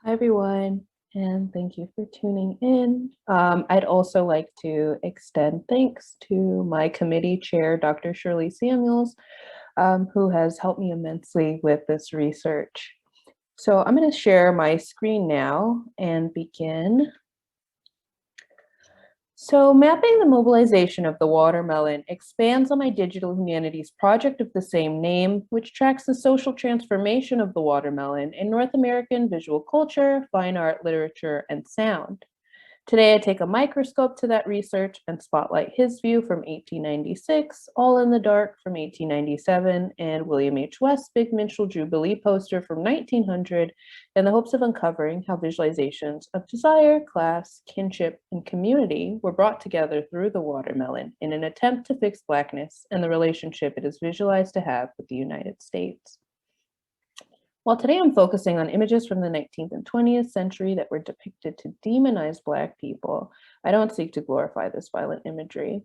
Hi, everyone, and thank you for tuning in. I'd also like to extend thanks to my committee chair, Dr. Shirley Samuels, who has helped me immensely with this research. So I'm going to share my screen now and begin. So mapping the mobilization of the watermelon expands on my digital humanities project of the same name, which tracks the social transformation of the watermelon in North American visual culture, fine art, literature, and sound. Today, I take a microscope to that research and spotlight his view from 1896, All in the Dark from 1897, and William H. West's Big Minstrel Jubilee poster from 1900, in the hopes of uncovering how visualizations of desire, class, kinship, and community were brought together through the watermelon in an attempt to fix Blackness and the relationship it is visualized to have with the United States. While today I'm focusing on images from the 19th and 20th century that were depicted to demonize Black people, I don't seek to glorify this violent imagery.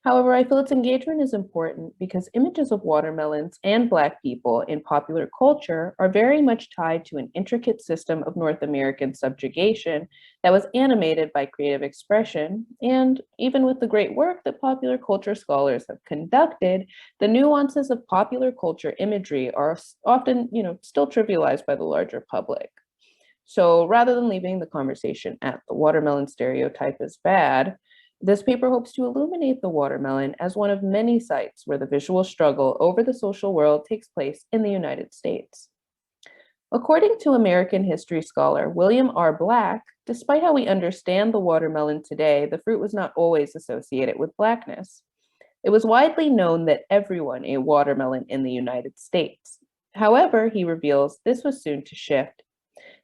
However, I feel its engagement is important because images of watermelons and Black people in popular culture are very much tied to an intricate system of North American subjugation that was animated by creative expression. And even with the great work that popular culture scholars have conducted, the nuances of popular culture imagery are often, still trivialized by the larger public. So rather than leaving the conversation at the watermelon stereotype is bad, this paper hopes to illuminate the watermelon as one of many sites where the visual struggle over the social world takes place in the United States. According to American history scholar William R. Black, despite how we understand the watermelon today, the fruit was not always associated with Blackness. It was widely known that everyone ate watermelon in the United States. However, he reveals this was soon to shift.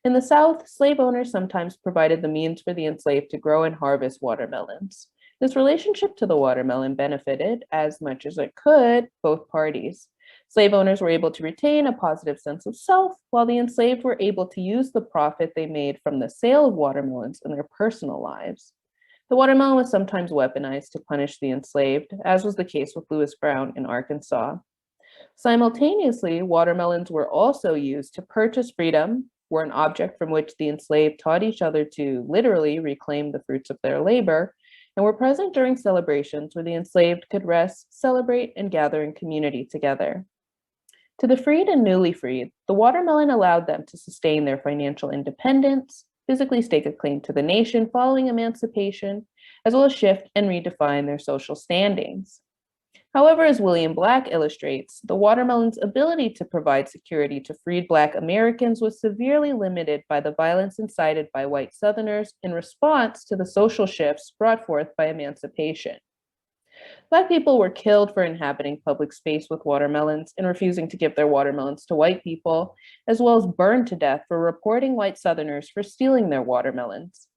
In the South, slave owners sometimes provided the means for the enslaved to grow and harvest watermelons. This relationship to the watermelon benefited, as much as it could, both parties. Slave owners were able to retain a positive sense of self, while the enslaved were able to use the profit they made from the sale of watermelons in their personal lives. The watermelon was sometimes weaponized to punish the enslaved, as was the case with Lewis Brown in Arkansas. Simultaneously, watermelons were also used to purchase freedom, were an object from which the enslaved taught each other to literally reclaim the fruits of their labor, and were present during celebrations where the enslaved could rest, celebrate, and gather in community together. To the freed and newly freed, the watermelon allowed them to sustain their financial independence, physically stake a claim to the nation following emancipation, as well as shift and redefine their social standings. However, as William Black illustrates, the watermelon's ability to provide security to freed Black Americans was severely limited by the violence incited by white Southerners in response to the social shifts brought forth by emancipation. Black people were killed for inhabiting public space with watermelons and refusing to give their watermelons to white people, as well as burned to death for reporting white Southerners for stealing their watermelons.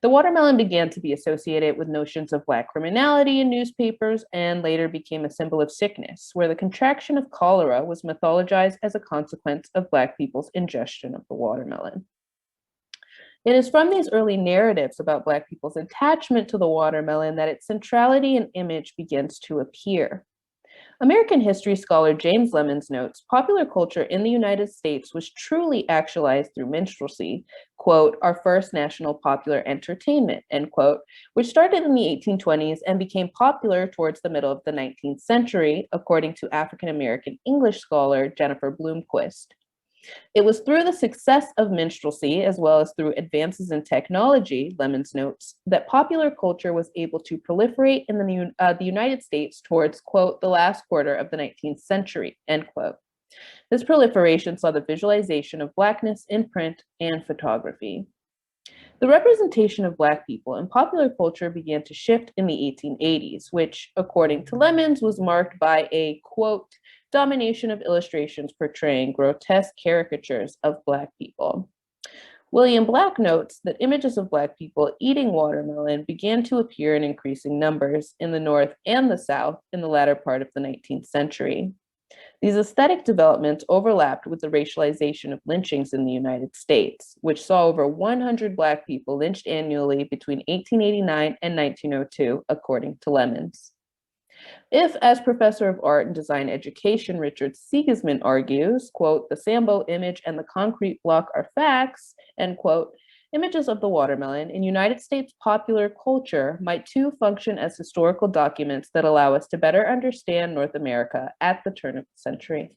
The watermelon began to be associated with notions of Black criminality in newspapers and later became a symbol of sickness, where the contraction of cholera was mythologized as a consequence of Black people's ingestion of the watermelon. It is from these early narratives about Black people's attachment to the watermelon that its centrality and image begins to appear. American history scholar James Lemons notes, popular culture in the United States was truly actualized through minstrelsy, quote, our first national popular entertainment, end quote, which started in the 1820s and became popular towards the middle of the 19th century, according to African-American English scholar Jennifer Bloomquist. It was through the success of minstrelsy, as well as through advances in technology, Lemons notes, that popular culture was able to proliferate in the United States towards, quote, the last quarter of the 19th century, end quote. This proliferation saw the visualization of Blackness in print and photography. The representation of Black people in popular culture began to shift in the 1880s, which, according to Lemons, was marked by a, quote, domination of illustrations portraying grotesque caricatures of Black people. William Black notes that images of Black people eating watermelon began to appear in increasing numbers in the North and the South in the latter part of the 19th century. These aesthetic developments overlapped with the racialization of lynchings in the United States, which saw over 100 Black people lynched annually between 1889 and 1902, according to Lemons. If, as professor of art and design education, Richard Sigismund argues, quote, the Sambo image and the concrete block are facts, end quote, images of the watermelon in United States popular culture might too function as historical documents that allow us to better understand North America at the turn of the century.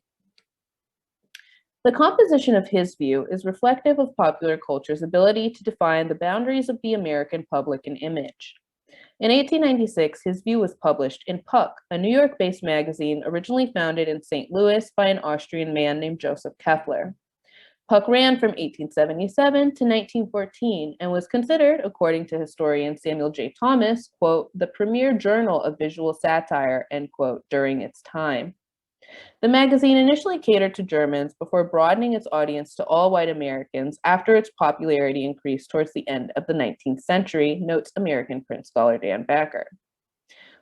The composition of his view is reflective of popular culture's ability to define the boundaries of the American public and image. In 1896, his view was published in Puck, a New York-based magazine originally founded in St. Louis by an Austrian man named Joseph Kepler. Puck ran from 1877 to 1914 and was considered, according to historian Samuel J. Thomas, quote, the premier journal of visual satire, end quote, during its time. The magazine initially catered to Germans before broadening its audience to all white Americans after its popularity increased towards the end of the 19th century, notes American print scholar Dan Backer.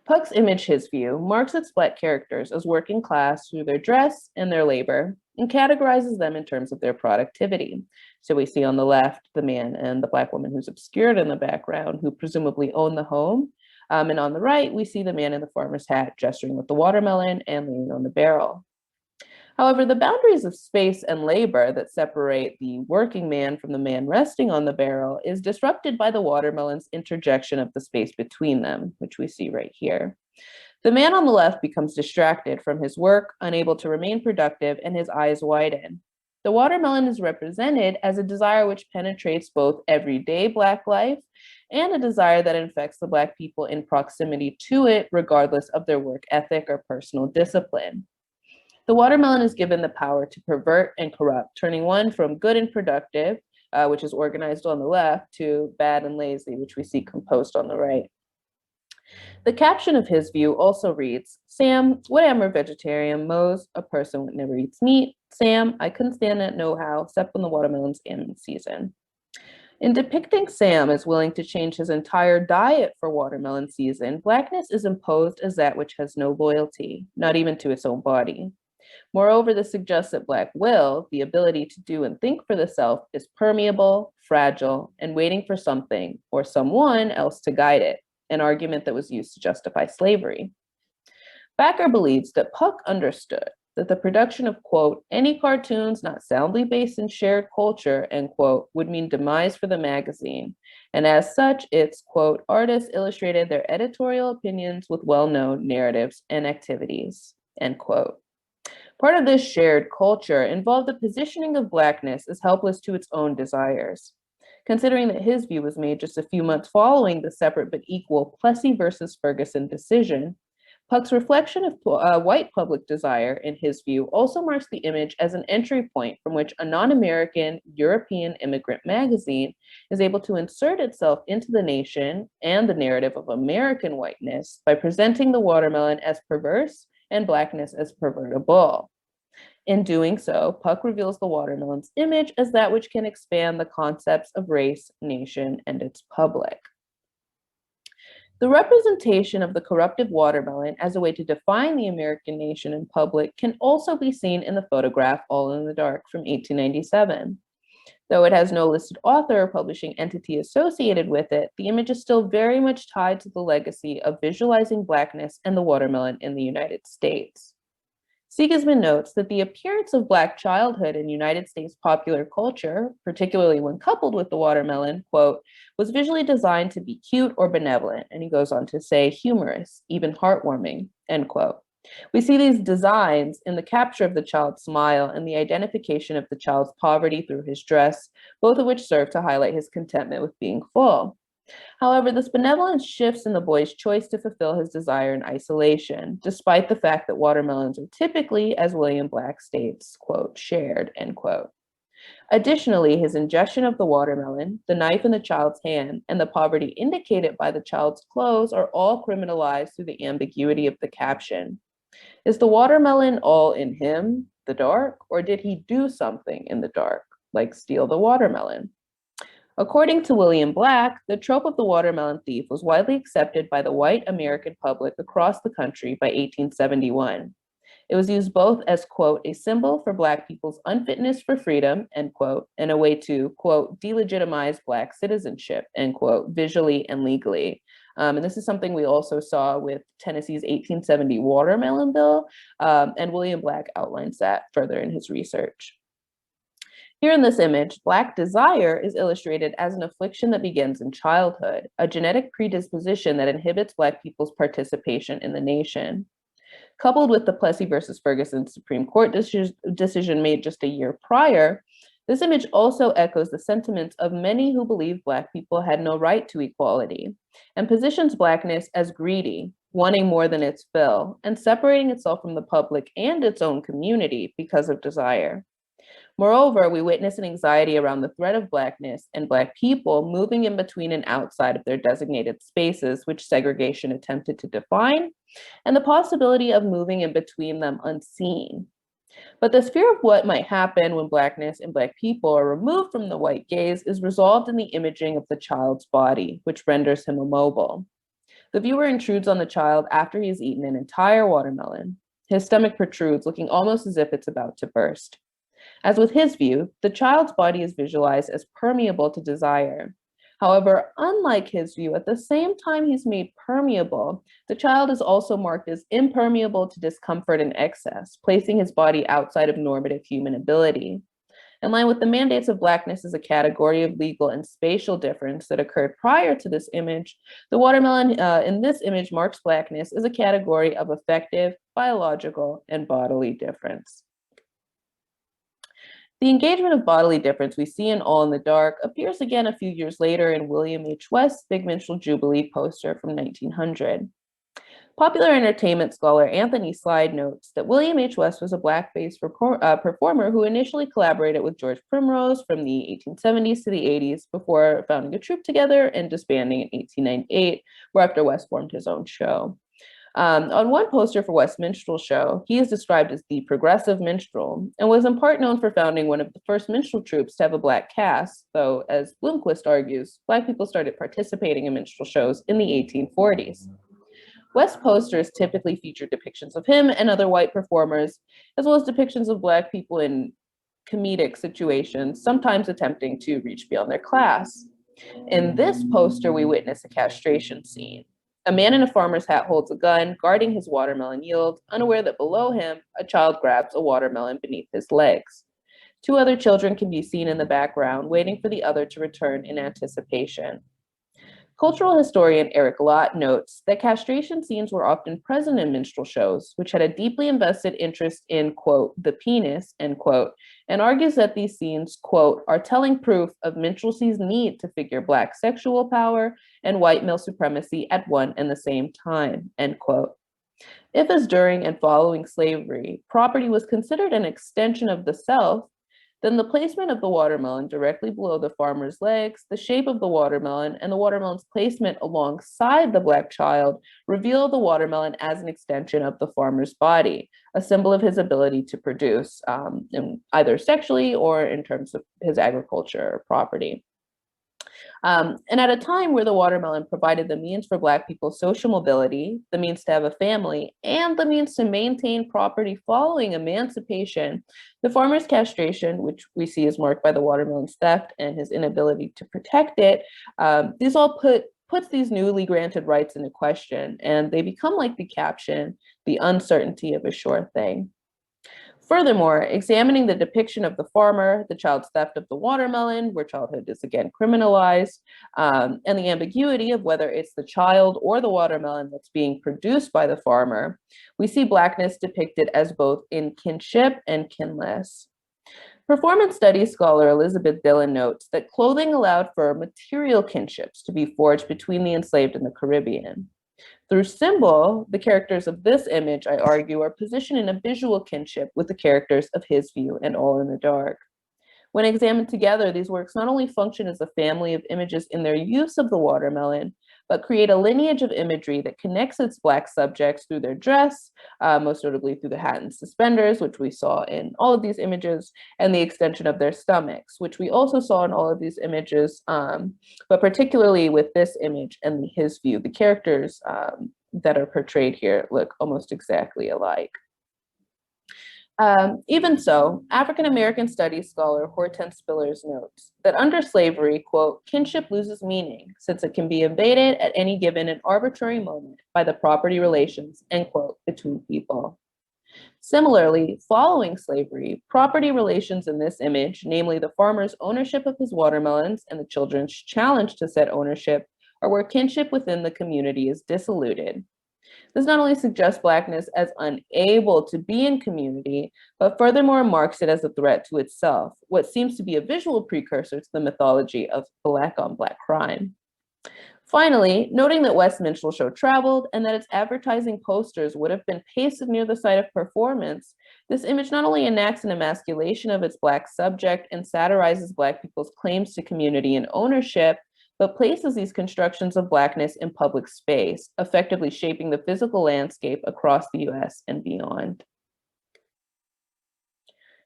Puck's image, his view, marks its Black characters as working class through their dress and their labor, and categorizes them in terms of their productivity. So we see on the left the man and the Black woman who's obscured in the background, who presumably own the home. And on the right, we see the man in the farmer's hat gesturing with the watermelon and leaning on the barrel. However, the boundaries of space and labor that separate the working man from the man resting on the barrel is disrupted by the watermelon's interjection of the space between them, which we see right here. The man on the left becomes distracted from his work, unable to remain productive, and his eyes widen. The watermelon is represented as a desire which penetrates both everyday Black life and a desire that infects the Black people in proximity to it, regardless of their work ethic or personal discipline. The watermelon is given the power to pervert and corrupt, turning one from good and productive, which is organized on the left, to bad and lazy, which we see composed on the right. The caption of his view also reads, Sam, what am a vegetarian? Mose, a person that never eats meat. Sam, I couldn't stand that no-how, except when the watermelon's in season. In depicting Sam as willing to change his entire diet for watermelon season, Blackness is imposed as that which has no loyalty, not even to its own body. Moreover, this suggests that Black will, the ability to do and think for the self, is permeable, fragile, and waiting for something or someone else to guide it, an argument that was used to justify slavery. Backer believes that Puck understood that the production of, quote, any cartoons not soundly based in shared culture, end quote, would mean demise for the magazine. And as such, its, quote, artists illustrated their editorial opinions with well-known narratives and activities, end quote. Part of this shared culture involved the positioning of Blackness as helpless to its own desires. Considering that his view was made just a few months following the separate but equal Plessy versus Ferguson decision, Puck's reflection of white public desire, in his view, also marks the image as an entry point from which a non-American European immigrant magazine is able to insert itself into the nation and the narrative of American whiteness by presenting the watermelon as perverse and Blackness as pervertible. In doing so, Puck reveals the watermelon's image as that which can expand the concepts of race, nation, and its public. The representation of the corruptive watermelon as a way to define the American nation and public can also be seen in the photograph All in the Dark from 1897. Though it has no listed author or publishing entity associated with it, the image is still very much tied to the legacy of visualizing Blackness and the watermelon in the United States. Sigismund notes that the appearance of Black childhood in United States popular culture, particularly when coupled with the watermelon, quote, was visually designed to be cute or benevolent, and he goes on to say humorous, even heartwarming, end quote. We see these designs in the capture of the child's smile and the identification of the child's poverty through his dress, both of which serve to highlight his contentment with being full. However, this benevolence shifts in the boy's choice to fulfill his desire in isolation, despite the fact that watermelons are typically, as William Black states, quote, shared, end quote. Additionally, his ingestion of the watermelon, the knife in the child's hand, and the poverty indicated by the child's clothes are all criminalized through the ambiguity of the caption. Is the watermelon all in him, the dark, or did he do something in the dark, like steal the watermelon? According to William Black, the trope of the watermelon thief was widely accepted by the white American public across the country by 1871. It was used both as, quote, a symbol for Black people's unfitness for freedom, end quote, and a way to, quote, delegitimize Black citizenship, end quote, visually and legally. And this is something we also saw with Tennessee's 1870 watermelon bill, and William Black outlines that further in his research. Here in this image, Black desire is illustrated as an affliction that begins in childhood, a genetic predisposition that inhibits Black people's participation in the nation. Coupled with the Plessy versus Ferguson Supreme Court decision made just a year prior, this image also echoes the sentiments of many who believe Black people had no right to equality, and positions Blackness as greedy, wanting more than its fill, and separating itself from the public and its own community because of desire. Moreover, we witness an anxiety around the threat of Blackness and Black people moving in between and outside of their designated spaces, which segregation attempted to define, and the possibility of moving in between them unseen. But this fear of what might happen when Blackness and Black people are removed from the white gaze is resolved in the imaging of the child's body, which renders him immobile. The viewer intrudes on the child after he has eaten an entire watermelon. His stomach protrudes, looking almost as if it's about to burst. As with his view, the child's body is visualized as permeable to desire. However, unlike his view, at the same time he's made permeable, the child is also marked as impermeable to discomfort and excess, placing his body outside of normative human ability. In line with the mandates of Blackness as a category of legal and spatial difference that occurred prior to this image, the watermelon in this image marks Blackness as a category of affective, biological, and bodily difference. The engagement of bodily difference we see in All in the Dark appears again a few years later in William H. West's Big Minstrel Jubilee poster from 1900. Popular entertainment scholar Anthony Slide notes that William H. West was a Black-based performer who initially collaborated with George Primrose from the 1870s to the 80s before founding a troupe together and disbanding in 1898, whereafter West formed his own show. On one poster for West's minstrel show, he is described as the progressive minstrel and was in part known for founding one of the first minstrel troupes to have a Black cast, though, as Bloomquist argues, Black people started participating in minstrel shows in the 1840s. West's posters typically feature depictions of him and other white performers, as well as depictions of Black people in comedic situations, sometimes attempting to reach beyond their class. In this poster, we witness a castration scene. A man in a farmer's hat holds a gun, guarding his watermelon yield, unaware that below him, a child grabs a watermelon beneath his legs. Two other children can be seen in the background, waiting for the other to return in anticipation. Cultural historian Eric Lott notes that castration scenes were often present in minstrel shows, which had a deeply invested interest in, quote, the penis, end quote, and argues that these scenes, quote, are telling proof of minstrelsy's need to figure Black sexual power and white male supremacy at one and the same time, end quote. If, as during and following slavery, property was considered an extension of the self, then the placement of the watermelon directly below the farmer's legs, the shape of the watermelon, and the watermelon's placement alongside the Black child reveal the watermelon as an extension of the farmer's body, a symbol of his ability to produce, either sexually or in terms of his agriculture or property. And at a time where the watermelon provided the means for Black people's social mobility, the means to have a family, and the means to maintain property following emancipation, the farmer's castration, which we see is marked by the watermelon's theft and his inability to protect it, these all puts these newly granted rights into question, and they become like the caption, the uncertainty of a sure thing. Furthermore, examining the depiction of the farmer, the child's theft of the watermelon, where childhood is again criminalized, and the ambiguity of whether it's the child or the watermelon that's being produced by the farmer, we see Blackness depicted as both in kinship and kinless. Performance studies scholar Elizabeth Dillon notes that clothing allowed for material kinships to be forged between the enslaved and the Caribbean. Through symbol, the characters of this image, I argue, are positioned in a visual kinship with the characters of his view and All in the Dark. When examined together, these works not only function as a family of images in their use of the watermelon, but create a lineage of imagery that connects its Black subjects through their dress, most notably through the hat and suspenders, which we saw in all of these images, and the extension of their stomachs, which we also saw in all of these images, but particularly with this image and his view. The characters that are portrayed here look almost exactly alike. Even so, African-American studies scholar Hortense Spillers notes that under slavery, quote, kinship loses meaning since it can be invaded at any given and arbitrary moment by the property relations, end quote, between people. Similarly, following slavery, property relations in this image, namely the farmer's ownership of his watermelons and the children's challenge to said ownership, are where kinship within the community is dissoluted. This not only suggests Blackness as unable to be in community, but furthermore marks it as a threat to itself, what seems to be a visual precursor to the mythology of Black on Black crime. Finally, noting that West Minstrel Show traveled and that its advertising posters would have been pasted near the site of performance, this image not only enacts an emasculation of its Black subject and satirizes Black people's claims to community and ownership, but places these constructions of Blackness in public space, effectively shaping the physical landscape across the US and beyond.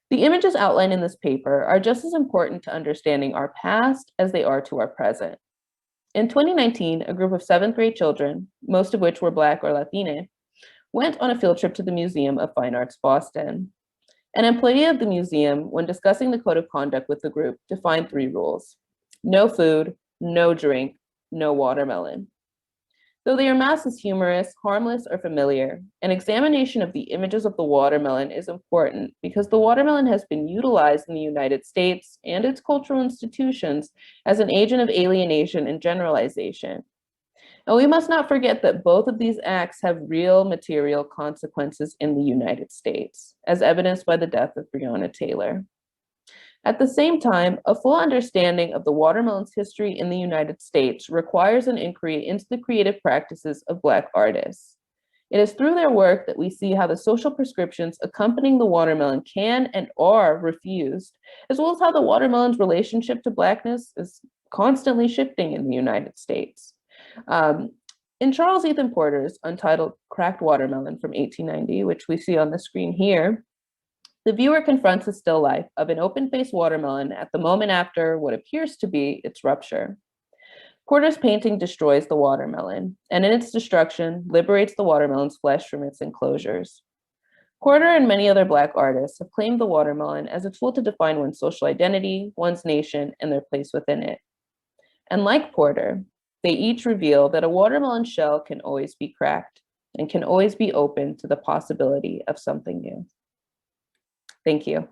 The images outlined in this paper are just as important to understanding our past as they are to our present. In 2019, a group of 7th grade children, most of which were Black or Latine, went on a field trip to the Museum of Fine Arts, Boston. An employee of the museum, when discussing the code of conduct with the group, defined 3 rules: no food, no drink, no watermelon. Though they are masked as humorous, harmless, or familiar, an examination of the images of the watermelon is important because the watermelon has been utilized in the United States and its cultural institutions as an agent of alienation and generalization. And we must not forget that both of these acts have real material consequences in the United States, as evidenced by the death of Breonna Taylor. At the same time, a full understanding of the watermelon's history in the United States requires an inquiry into the creative practices of Black artists. It is through their work that we see how the social prescriptions accompanying the watermelon can and are refused, as well as how the watermelon's relationship to Blackness is constantly shifting in the United States. In Charles Ethan Porter's untitled Cracked Watermelon from 1890, which we see on the screen here, the viewer confronts a still life of an open-faced watermelon at the moment after what appears to be its rupture. Porter's painting destroys the watermelon, and in its destruction, liberates the watermelon's flesh from its enclosures. Porter and many other Black artists have claimed the watermelon as a tool to define one's social identity, one's nation, and their place within it. And like Porter, they each reveal that a watermelon shell can always be cracked and can always be open to the possibility of something new. Thank you.